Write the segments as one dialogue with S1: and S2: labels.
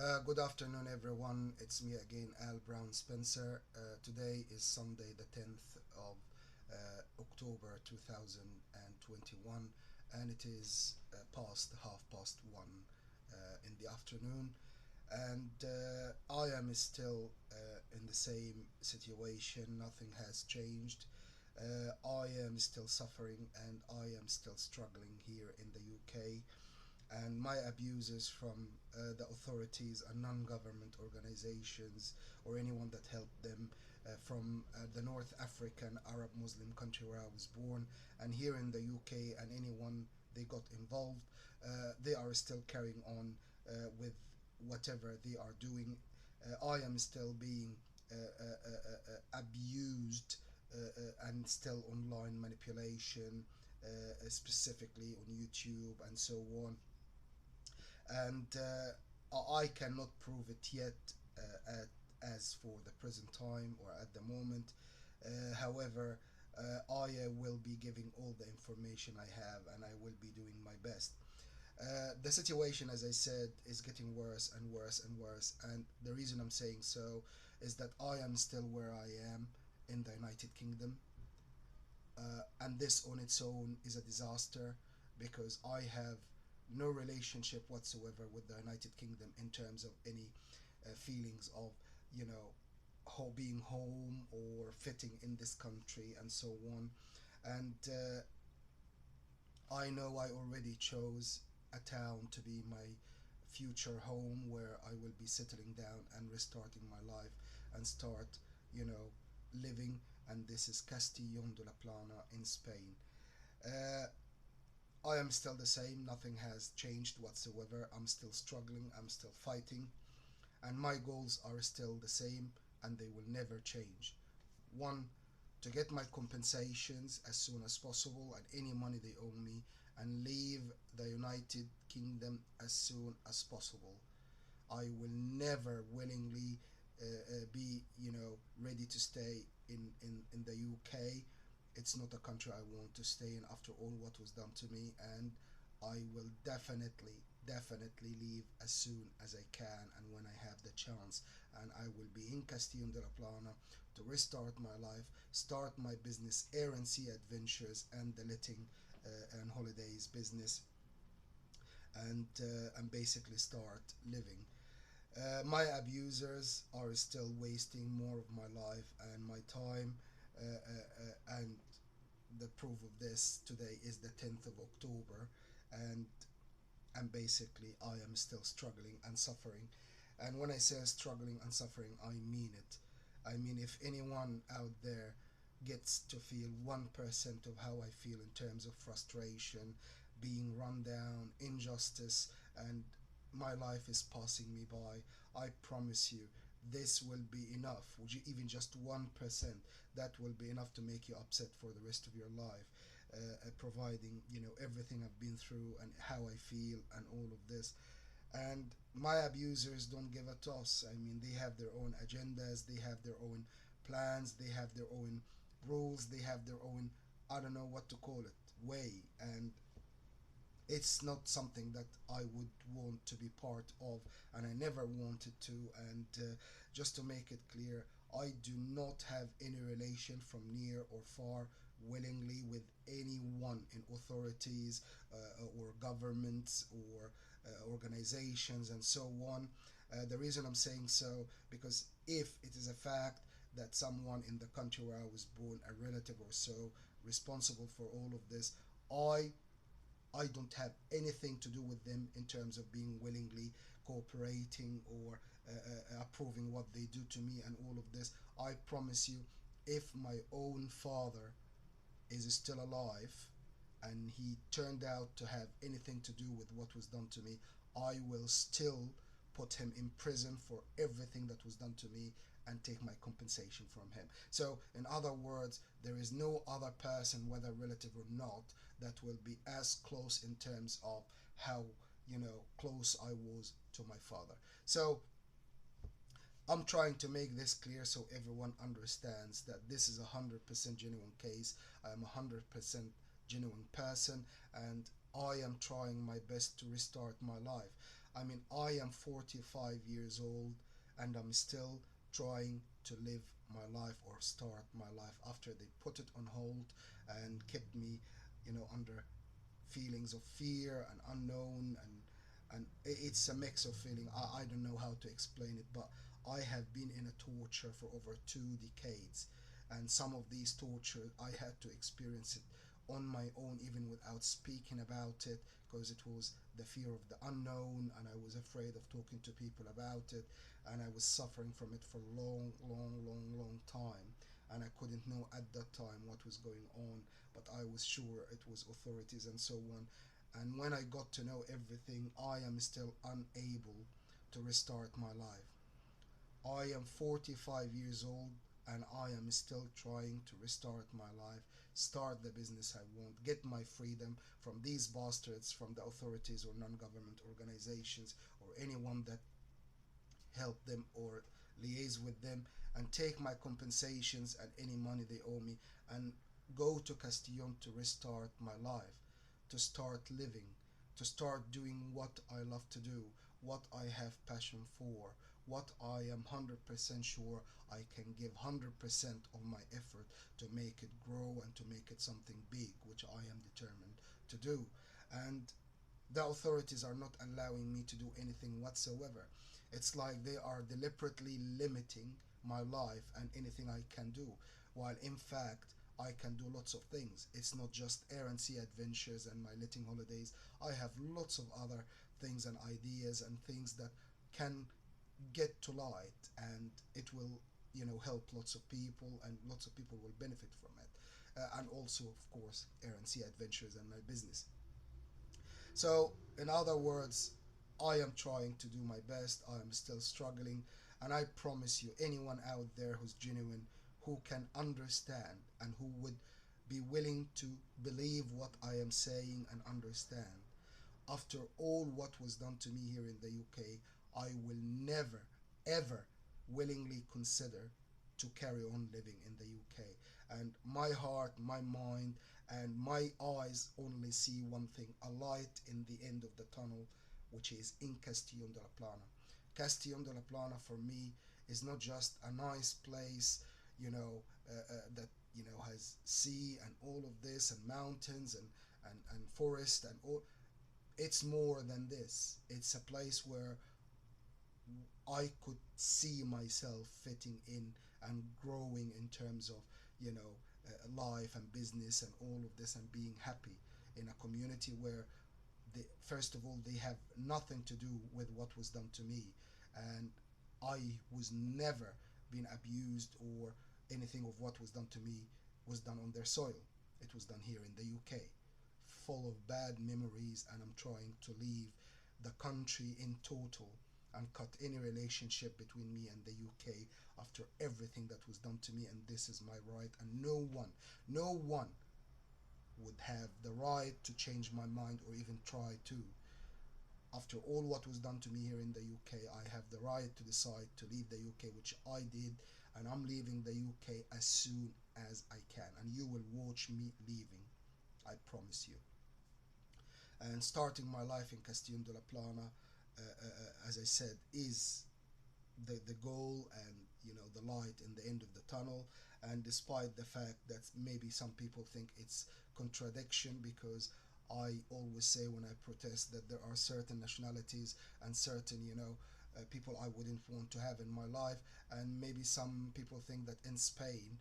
S1: Good afternoon, everyone. It's me again, Al Brown Spencer. Today is Sunday, the 10th of October 2021, and it is past half past one in the afternoon. And I am still in the same situation, nothing has changed. I am still suffering and I am still struggling here in the UK, and my abusers from the authorities and non-government organizations or anyone that helped them from the North African Arab Muslim country where I was born and here in the UK, and anyone they got involved, they are still carrying on with whatever they are doing. I am still being abused and still online manipulation, specifically on YouTube and so on, and I cannot prove it yet as for the present time or at the moment. However, I will be giving all the information I have and I will be doing my best. The situation, as I said, is getting worse and worse and worse, and the reason I'm saying so is that I am still where I am in the United Kingdom, and this on its own is a disaster because I have no relationship whatsoever with the United Kingdom in terms of any feelings of, you know, being home or fitting in this country and so on. And I know I already chose a town to be my future home where I will be settling down and restarting my life and start, you know, living. And this is Castellón de la Plana in Spain. Uh, I am still the same, nothing has changed whatsoever. I'm still struggling, I'm still fighting, and my goals are still the same and they will never change. One, to get my compensations as soon as possible and any money they owe me, and leave the United Kingdom as soon as possible. I will never willingly be, ready to stay in the UK. It's not a country I want to stay in after all what was done to me, and I will definitely leave as soon as I can and when I have the chance. And I will be in Castellón de la Plana to restart my life, start my business, air and sea adventures, and the letting and holidays business, and basically start living. My abusers are still wasting more of my life and my time, and the proof of this today is the 10th of October, and basically I am still struggling and suffering. And when I say struggling and suffering, I mean it. I mean, if anyone out there gets to feel 1% of how I feel in terms of frustration, being run down, injustice, and my life is passing me by, I promise you, this will be enough. Would you even just 1%? That will be enough to make you upset for the rest of your life. Providing everything I've been through and how I feel and all of this. And my abusers don't give a toss. I mean, they have their own agendas, they have their own plans, they have their own rules, they have their own, I don't know what to call it, way. And it's not something that I would want to be part of, and I never wanted to. And just to make it clear, I do not have any relation from near or far willingly with anyone in authorities or governments or organizations and so on. The reason I'm saying so, because if it is a fact that someone in the country where I was born, a relative or so, responsible for all of this, I I don't have anything to do with them in terms of being willingly cooperating or approving what they do to me and all of this. I promise you, if my own father is still alive and he turned out to have anything to do with what was done to me, I will still put him in prison for everything that was done to me and take my compensation from him. So, in other words, there is no other person, whether relative or not, that will be as close in terms of how, close I was to my father. So, I'm trying to make this clear so everyone understands that this is a 100% genuine case. I am a 100% genuine person, and I am trying my best to restart my life. I mean, I am 45 years old and I'm still trying to live my life or start my life after they put it on hold and kept me, under feelings of fear and unknown, and it's a mix of feeling. I don't know how to explain it, but I have been in a torture for over 2 decades, and some of these torture I had to experience it on my own, even without speaking about it, because it was the fear of the unknown, and I was afraid of talking to people about it, and I was suffering from it for a long, long, long, long time, and I couldn't know at that time what was going on, but I was sure it was authorities and so on. And when I got to know everything, I am still unable to restart my life. I am 45 years old and I am still trying to restart my life, start the business I want, get my freedom from these bastards, from the authorities or non government organizations or anyone that help them or liaise with them, and take my compensations and any money they owe me and go to Castillon to restart my life, to start living, to start doing what I love to do, what I have passion for, what I am 100% sure I can give 100% of my effort to make it grow and to make it something big, which I am determined to do. And the authorities are not allowing me to do anything whatsoever. It's like they are deliberately limiting my life and anything I can do, while in fact I can do lots of things. It's not just air and sea adventures and my letting holidays. I have lots of other things and ideas and things that can get to light, and it will, help lots of people, and lots of people will benefit from it. And also, of course, air and sea adventures and my business. So, in other words, I am trying to do my best. I am still struggling. And I promise you, anyone out there who's genuine, who can understand, and who would be willing to believe what I am saying and understand, after all what was done to me here in the UK, I will never, ever willingly consider to carry on living in the UK. And my heart, my mind, and my eyes only see one thing: a light in the end of the tunnel, which is in Castillon de la Plana. Castillon de la Plana for me is not just a nice place, that has sea and all of this and mountains and forest and all. It's more than this. It's a place where I could see myself fitting in and growing in terms of, life and business and all of this, and being happy in a community where first of all, they have nothing to do with what was done to me, and I was never been abused, or anything of what was done to me was done on their soil. It was done here in the UK, full of bad memories, and I'm trying to leave the country in total and cut any relationship between me and the UK after everything that was done to me, and this is my right, and no one would have the right to change my mind or even try to. After all what was done to me here in the UK, I have the right to decide to leave the UK, which I did, and I'm leaving the UK as soon as I can, and you will watch me leaving, I promise you. And starting my life in Castillon de la Plana, as I said, is the goal, and the light in the end of the tunnel. And despite the fact that maybe some people think it's contradiction, because I always say when I protest that there are certain nationalities and certain people I wouldn't want to have in my life, and maybe some people think that in Spain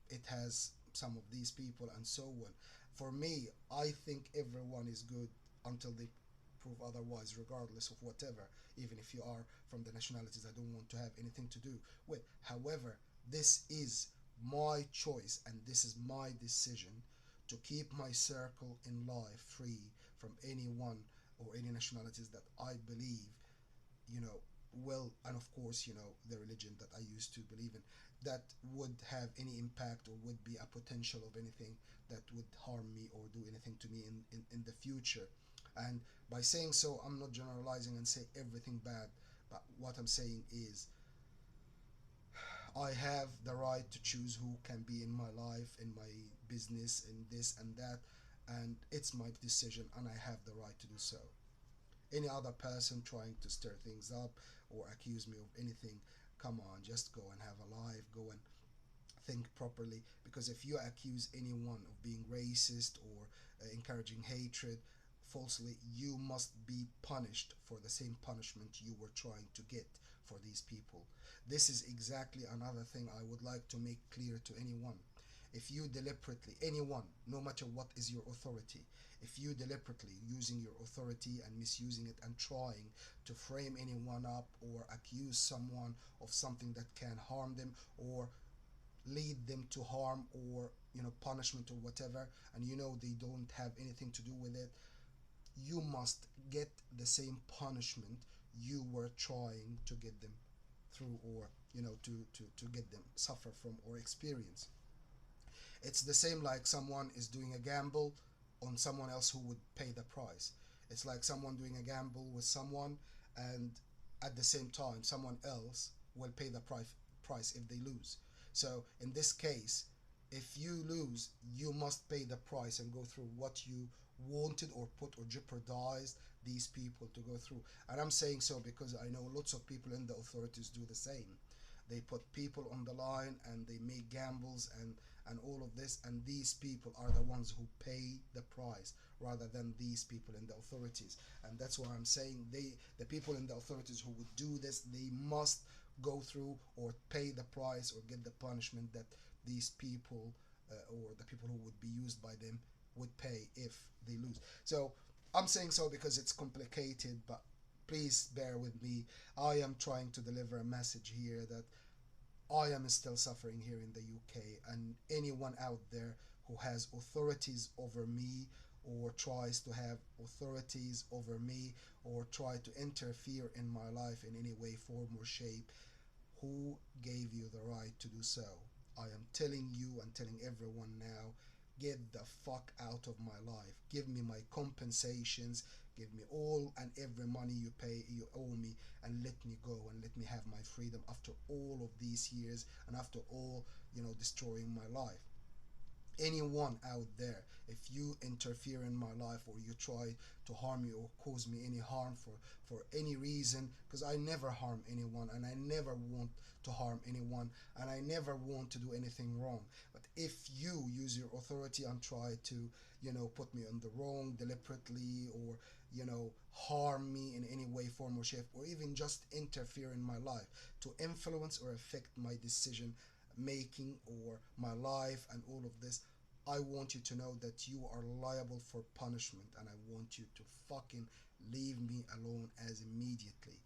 S1: it has some of these people and so on. For me, I think everyone is good until they prove otherwise, regardless of whatever, even if you are from the nationalities I don't want to have anything to do with. However, this is my choice and this is my decision to keep my circle in life free from anyone or any nationalities that I believe, you know, and of course, the religion that I used to believe in, that would have any impact or would be a potential of anything that would harm me or do anything to me in the future. And by saying so, I'm not generalizing and say everything bad, but what I'm saying is I have the right to choose who can be in my life, in my business, in this and that, and it's my decision, and I have the right to do so. Any other person trying to stir things up or accuse me of anything, come on, just go and have a life, go and think properly. Because if you accuse anyone of being racist or encouraging hatred falsely, you must be punished for the same punishment you were trying to get for these people. This is exactly another thing I would like to make clear to anyone. If you deliberately, anyone, no matter what is your authority, if you deliberately using your authority and misusing it and trying to frame anyone up or accuse someone of something that can harm them or lead them to harm or punishment or whatever, and they don't have anything to do with it, you must get the same punishment you were trying to get them through, or to get them suffer from or experience. It's the same like someone is doing a gamble on someone else who would pay the price. It's like someone doing a gamble with someone, and at the same time someone else will pay the price if they lose. So in this case, if you lose, you must pay the price and go through what you wanted or put or jeopardized these people to go through. And I'm saying so because I know lots of people in the authorities do the same. They put people on the line and they make gambles and all of this, and these people are the ones who pay the price rather than these people in the authorities. And that's why I'm saying the people in the authorities who would do this, they must go through or pay the price or get the punishment that these people or the people who would be used by them would pay if they lose. So I'm saying so because it's complicated, but please bear with me. I am trying to deliver a message here that I am still suffering here in the UK, and anyone out there who has authorities over me or tries to have authorities over me or try to interfere in my life in any way, form, or shape, who gave you the right to do so? I am telling you and telling everyone now, get the fuck out of my life. Give me my compensations. Give me all and every money you owe me, and let me go and let me have my freedom after all of these years and after all, destroying my life. Anyone out there, if you interfere in my life or you try to harm me or cause me any harm for any reason, because I never harm anyone and I never want to harm anyone and I never want to do anything wrong. But if you use your authority and try to put me on the wrong deliberately, or harm me in any way, form, or shape, or even just interfere in my life to influence or affect my decision making or my life and all of this, I want you to know that you are liable for punishment, and I want you to fucking leave me alone as immediately,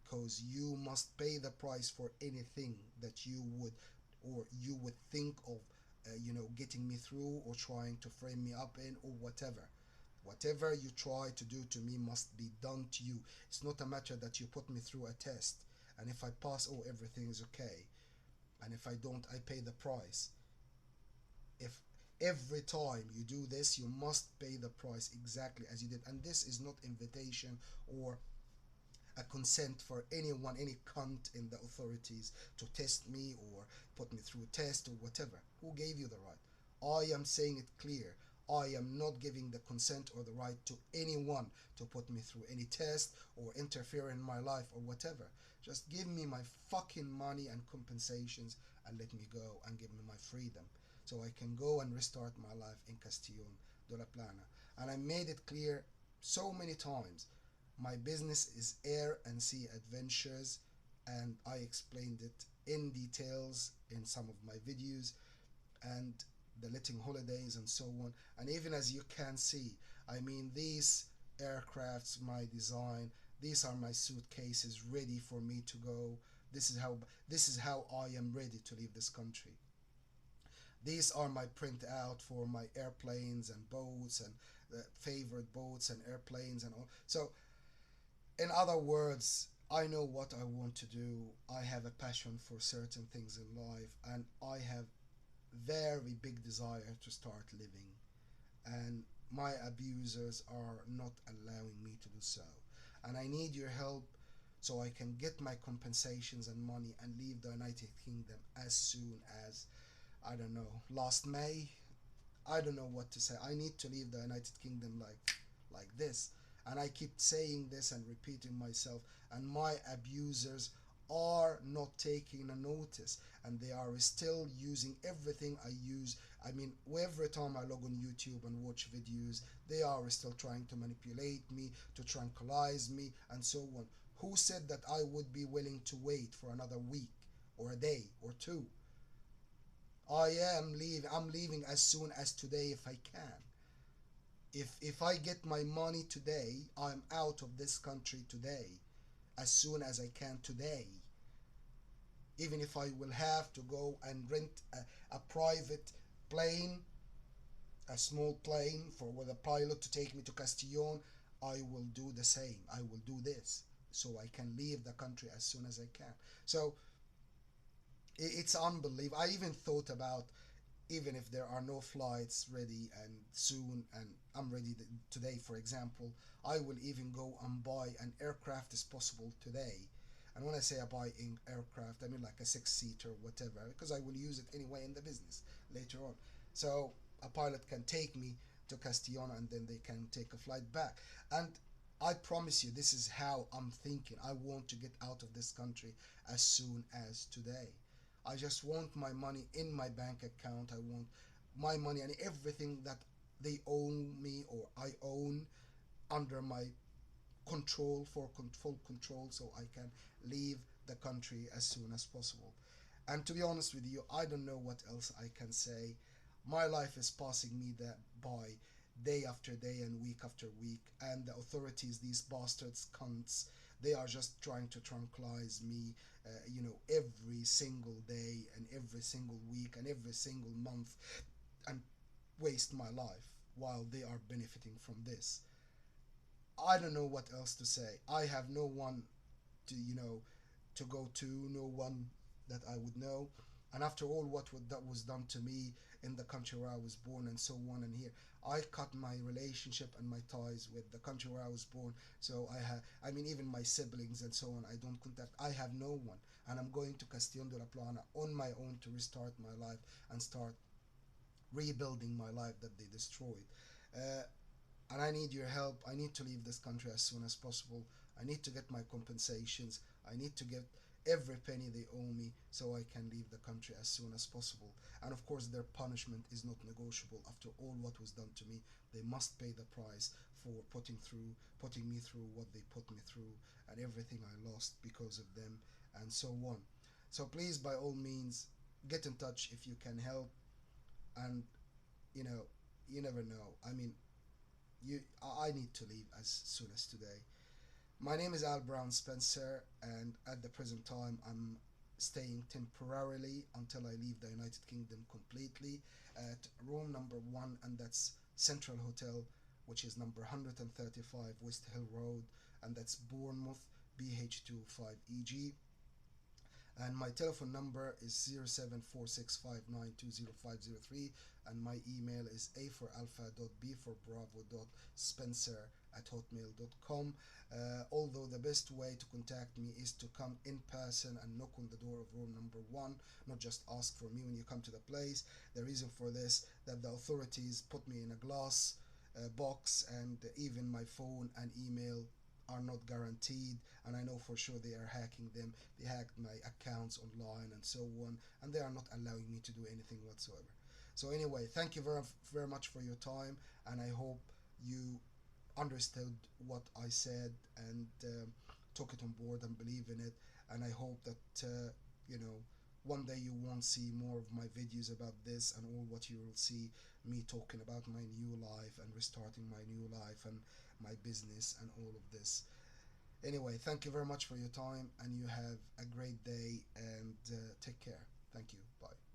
S1: because you must pay the price for anything that you would or you would think of getting me through or trying to frame me up in or whatever. Whatever you try to do to me must be done to you. It's not a matter that you put me through a test, and if I pass, oh, everything is okay, and if I don't, I pay the price. If every time you do this, you must pay the price exactly as you did. And this is not invitation or a consent for anyone, any cunt in the authorities to test me or put me through a test or whatever. Who gave you the right? I am saying it clear. I am not giving the consent or the right to anyone to put me through any test or interfere in my life or whatever. Just give me my fucking money and compensations and let me go and give me my freedom so I can go and restart my life in Castillon de la Plana. And I made it clear so many times. My business is air and sea adventures, and I explained it in details in some of my videos, and the letting holidays and so on. And even as you can see, I mean, these aircrafts, my design, these are my suitcases ready for me to go. This is how I am ready to leave this country. These are my printout for my airplanes and boats and favorite boats and airplanes and all. So in other words, I know what I want to do. I have a passion for certain things in life, and I have very big desire to start living, and my abusers are not allowing me to do so, and I need your help so I can get my compensations and money and leave the United Kingdom as soon as, I don't know, last May. I don't know what to say. I need to leave the United Kingdom like this, And I keep saying this and repeating myself, and my abusers are not taking a notice, and they are still using everything I use. I mean, every time I log on YouTube and watch videos, they are still trying to manipulate me, to tranquilize me, and so on. Who said that I would be willing to wait for another week or a day or two? I'm leaving as soon as today if I can. If I get my money today, I'm out of this country today, as soon as I can today. Even if I will have to go and rent a private plane, a small plane for with a pilot to take me to Castillon, I will do the same. I will do this so I can leave the country as soon as I can. So it's unbelievable. I even thought about, even if there are no flights ready and soon, and I'm ready today, for example, I will even go and buy an aircraft as possible today. And when I say I buy in aircraft, I mean like a six-seater, whatever, because I will use it anyway in the business later on. So a pilot can take me to Castillon and then they can take a flight back. And I promise you, this is how I'm thinking. I want to get out of this country as soon as today. I just want my money in my bank account. I want my money and everything that they own me or I own under my control, for full control, so I can leave the country as soon as possible. And to be honest with you, I don't know what else I can say. My life is passing me that by day after day and week after week, and the authorities, these bastards, cunts, they are just trying to tranquilize me, every single day and every single week and every single month, and waste my life while they are benefiting from this. I don't know what else to say. I have no one to, to go to, no one that I would know. And after all that was done to me in the country where I was born and so on and here, I cut my relationship and my ties with the country where I was born. So I mean, even my siblings and so on, I don't contact. I have no one, and I'm going to Castillon de la Plana on my own to restart my life and start rebuilding my life that they destroyed. Uh, and I need your help. I need to leave this country as soon as possible. I need to get my compensations. I need to get every penny they owe me so I can leave the country as soon as possible. And of course, their punishment is not negotiable. After all what was done to me, they must pay the price for putting me through what they put me through, and everything I lost because of them, and so on. So please, by all means, get in touch if you can help. And you know, you never know. I mean, I need to leave as soon as today. My name is Al Brown Spencer, and at the present time, I'm staying temporarily until I leave the United Kingdom completely at room number 1, and that's Central Hotel, which is number 135 West Hill Road, and that's Bournemouth, BH25EG. And my telephone number is 074659200503, and my email is a for alpha dot b for bravo dot spencer at hotmail.com. Although the best way to contact me is to come in person and knock on the door of room number 1, not just ask for me when you come to the place. The reason for this, that the authorities put me in a glass box, and even my phone and email are not guaranteed, and I know for sure they are hacking them. They hacked my accounts online and so on, and they are not allowing me to do anything whatsoever. So anyway, thank you very much for your time, and I hope you understood what I said and took it on board and believe in it. And I hope that one day you won't see more of my videos about this, and all what you will see me talking about my new life and restarting my new life and my business and all of this. Anyway, thank you very much for your time, and you have a great day, and take care. Thank you. Bye.